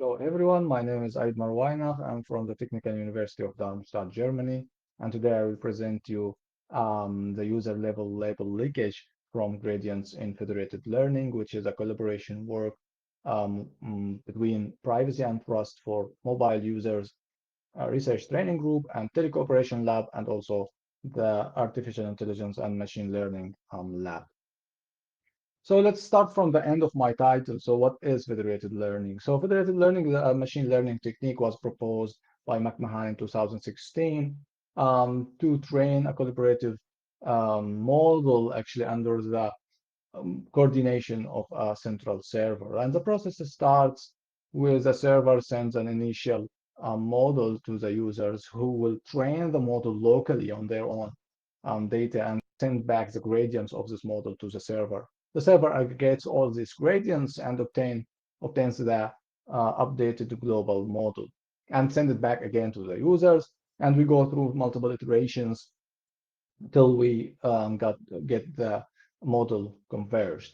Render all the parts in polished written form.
Hello everyone, my name is Aid Marwainach. I'm from the Technical University of Darmstadt, Germany, and today I will present you the user level label leakage from gradients in federated learning, which is a collaboration work between Privacy and Trust for Mobile Users Research Training Group and Telecooperation Lab, and also the Artificial Intelligence and Machine Learning Lab. So let's start from the end of my title. So what is federated learning? So federated learning, the machine learning technique, was proposed by McMahon in 2016 to train a collaborative model actually under the coordination of a central server. And the process starts with the server sends an initial model to the users who will train the model locally on their own data and send back the gradients of this model to the server. The server aggregates all these gradients and obtains the updated global model and send it back again to the users. And we go through multiple iterations till we get the model converged.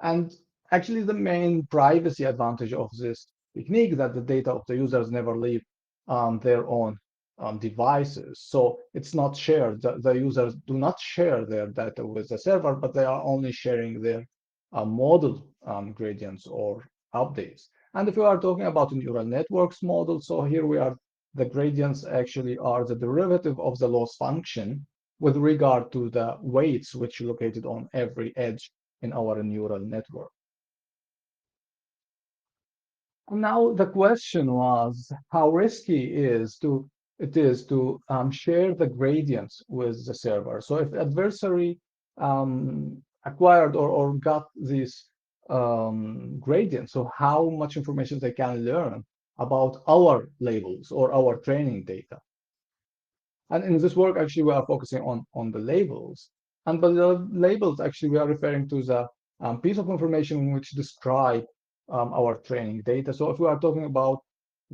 And actually, the main privacy advantage of this technique is that the data of the users never leave their own devices. So it's not shared. The users do not share their data with the server, but they are only sharing their model gradients or updates. And if we are talking about neural networks model, so here we are, the gradients actually are the derivative of the loss function with regard to the weights which are located on every edge in our neural network. Now the question was how risky it is to share the gradients with the server. So if the adversary acquired or got these gradients, so how much information they can learn about our labels or our training data. And in this work, actually, we are focusing on the labels. And by the labels, actually, we are referring to the piece of information which describe our training data. So if we are talking about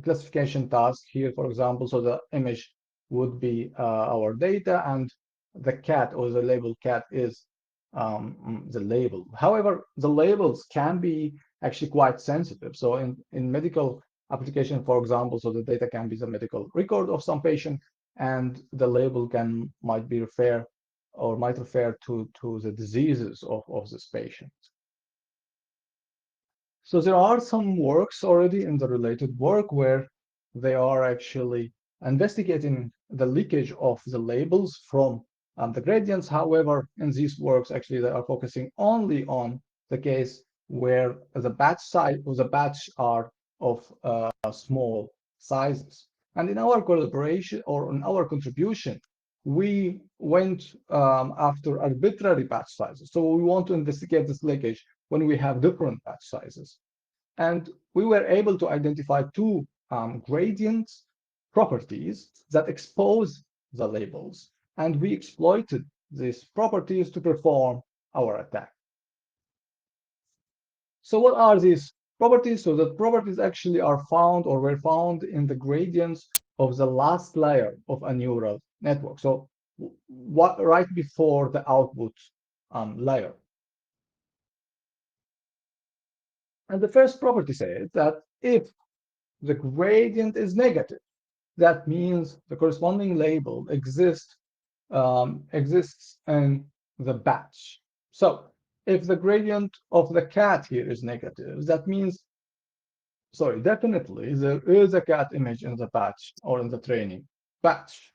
classification task here, for example, so the image would be our data, and the cat or the label cat is the label. However, the labels can be actually quite sensitive. So in medical application, for example, so the data can be the medical record of some patient, and the label might refer to the diseases of this patient. So there are some works already in the related work where they are actually investigating the leakage of the labels from the gradients. However, in these works, actually, they are focusing only on the case where the batch size or the batch are of small sizes. And in our collaboration or in our contribution, we went after arbitrary batch sizes. So we want to investigate this leakage when we have different batch sizes. And we were able to identify two gradient properties that expose the labels. And we exploited these properties to perform our attack. So what are these properties? So the properties actually are found or were found in the gradients of the last layer of a neural network. So what right before the output layer. And the first property says that if the gradient is negative, that means the corresponding label exists in the batch. So if the gradient of the cat here is negative, that means, sorry, definitely there is a cat image in the batch or in the training batch.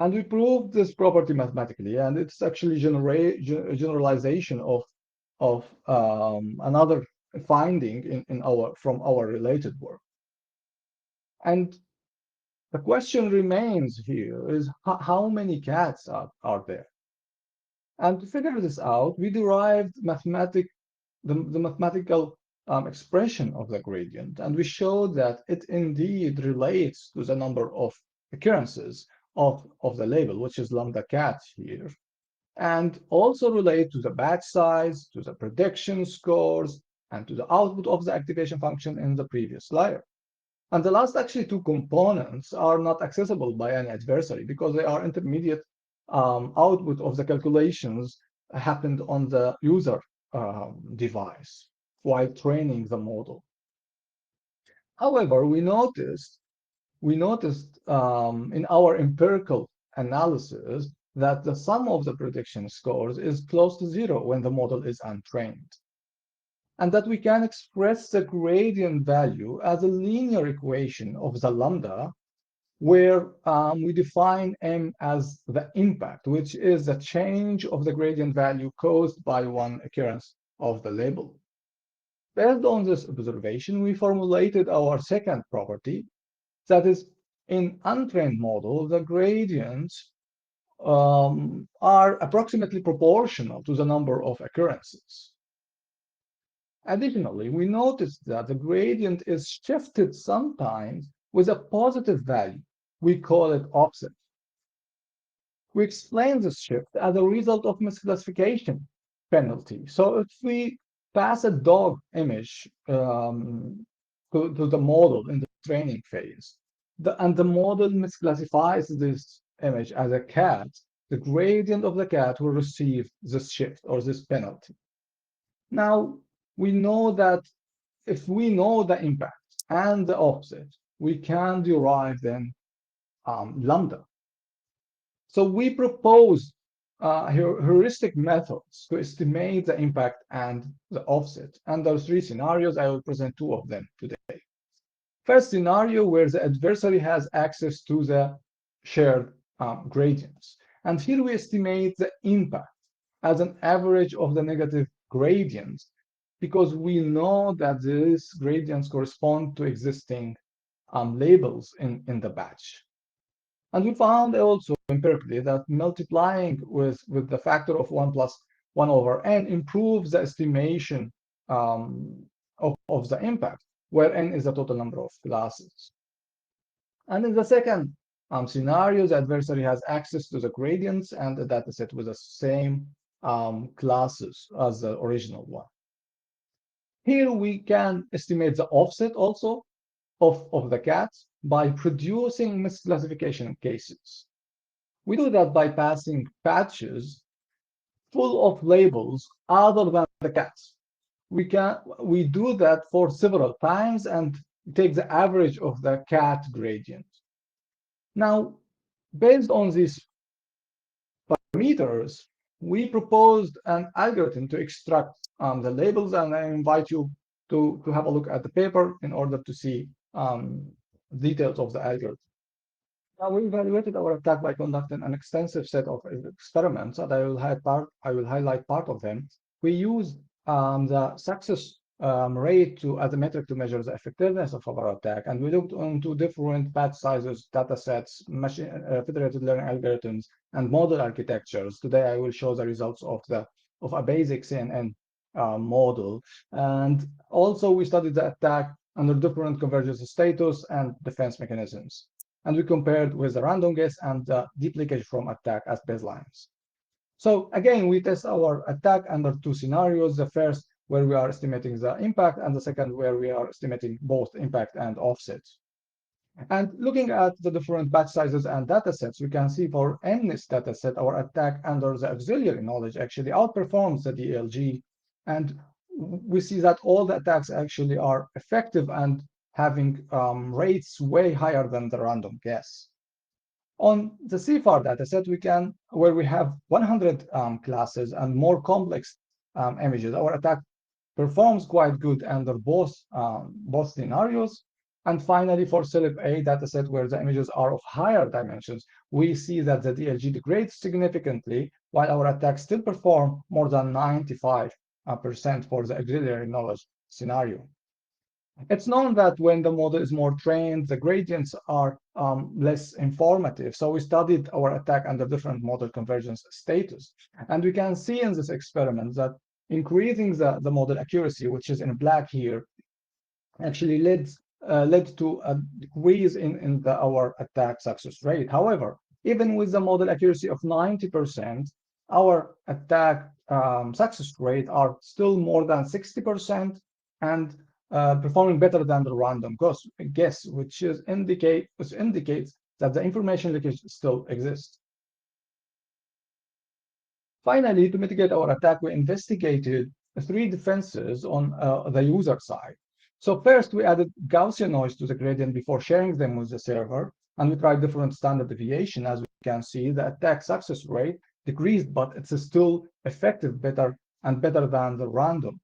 And we proved this property mathematically, and it's actually generalization of another finding from our related work. And the question remains here is how many cats are there? And to figure this out, we derived the mathematical expression of the gradient, and we showed that it indeed relates to the number of occurrences of the label, which is lambda cat here, and also relate to the batch size, to the prediction scores, and to the output of the activation function in the previous layer. And the last actually two components are not accessible by any adversary because they are intermediate output of the calculations happened on the user device. while training the model. However, we noticed in our empirical analysis that the sum of the prediction scores is close to zero when the model is untrained, and that we can express the gradient value as a linear equation of the lambda, where we define m as the impact, which is the change of the gradient value caused by one occurrence of the label. Based on this observation, we formulated our second property, that is, in untrained models, the gradients are approximately proportional to the number of occurrences. Additionally, we noticed that the gradient is shifted sometimes with a positive value. We call it offset. We explain this shift as a result of misclassification penalty. So if we pass a dog image to the model in the training phase, and the model misclassifies this image as a cat, the gradient of the cat will receive this shift or this penalty. Now, we know that if we know the impact and the offset, we can derive then lambda. So we propose heuristic methods to estimate the impact and the offset. And those three scenarios, I will present two of them today. First scenario, where the adversary has access to the shared gradients. And here we estimate the impact as an average of the negative gradients, because we know that these gradients correspond to existing labels in the batch. And we found also empirically that multiplying with the factor of 1 plus 1 over n improves the estimation of the impact, where n is the total number of classes. And in the second scenario, the adversary has access to the gradients and the dataset with the same classes as the original one. Here we can estimate the offset also of the cats by producing misclassification cases. We do that by passing patches full of labels other than the cats. We do that for several times and take the average of the cat gradient. Now, based on these parameters, we proposed an algorithm to extract the labels, and I invite you to have a look at the paper in order to see details of the algorithm. Now, we evaluated our attack by conducting an extensive set of experiments, and I will highlight part of them. We used the success rate as a metric to measure the effectiveness of our attack, and we looked into different batch sizes, data sets, federated learning algorithms, and model architectures. Today, I will show the results of a basic CNN model, and also we studied the attack under different convergence status and defense mechanisms. And we compared with the random guess and the deep leakage from attack as baselines. So again, we test our attack under two scenarios. The first, where we are estimating the impact, and the second, where we are estimating both impact and offset. And looking at the different batch sizes and data sets, we can see for this data set, our attack under the auxiliary knowledge actually outperforms the DLG. And we see that all the attacks actually are effective and having rates way higher than the random guess. On the CFAR dataset, where we have 100 classes and more complex images, our attack performs quite good under both scenarios. And finally, for CELIP-A dataset, where the images are of higher dimensions, we see that the DLG degrades significantly, while our attacks still perform more than 95% for the auxiliary knowledge scenario. It's known that when the model is more trained, the gradients are less informative. So we studied our attack under different model convergence status. And we can see in this experiment that increasing the model accuracy, which is in black here, actually led to a decrease in our attack success rate. However, even with the model accuracy of 90%, our attack success rate are still more than 60% and performing better than the random guess, which indicates that the information leakage still exists. Finally, to mitigate our attack, we investigated three defenses on the user side. So first, we added Gaussian noise to the gradient before sharing them with the server, and we tried different standard deviation. As we can see, the attack success rate decreased, but it's still effective, better than the random.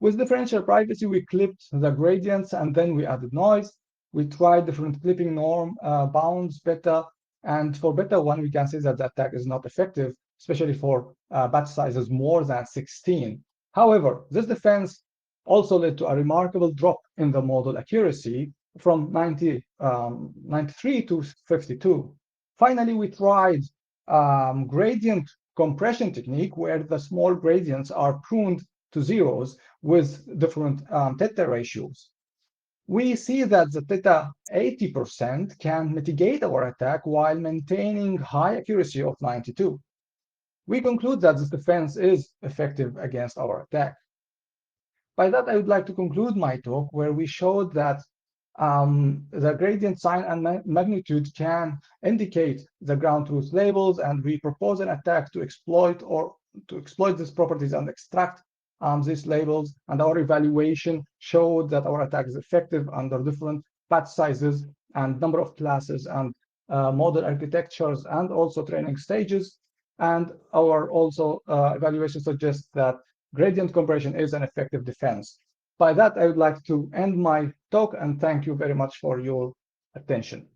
With differential privacy, we clipped the gradients and then we added noise. We tried different clipping norm bounds beta. And for beta 1, we can see that the attack is not effective, especially for batch sizes more than 16. However, this defense also led to a remarkable drop in the model accuracy from 93 to 52. Finally, we tried gradient compression technique where the small gradients are pruned to zeros with different theta ratios. We see that the theta 80% can mitigate our attack while maintaining high accuracy of 92. We conclude that this defense is effective against our attack. By that, I would like to conclude my talk where we showed that the gradient sign and magnitude can indicate the ground truth labels, and we propose an attack to exploit these properties and extract these labels. And our evaluation showed that our attack is effective under different patch sizes and number of classes and model architectures and also training stages. And our also evaluation suggests that gradient compression is an effective defense. By that, I would like to end my talk and thank you very much for your attention.